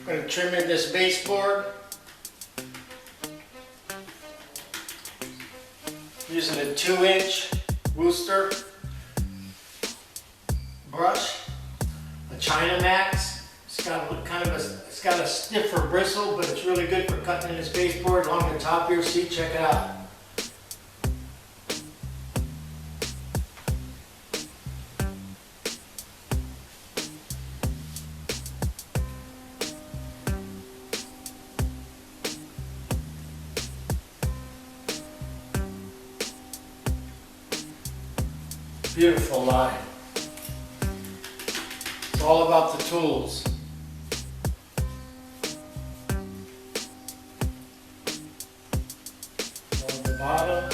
I'm going to trim in this baseboard using a 2-inch Wooster brush, a Chinex. It's got a stiffer bristle, but it's really good for cutting in this baseboard along the top of your seat. Check it out. Beautiful line. It's all about the tools. On the bottom.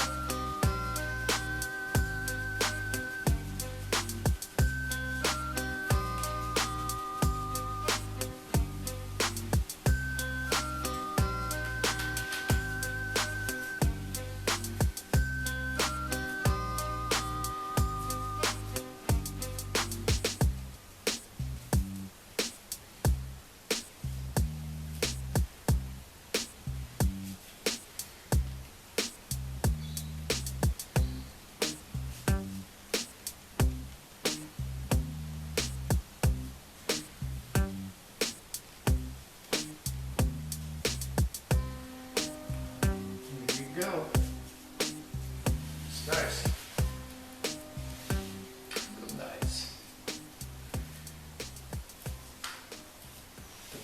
Go.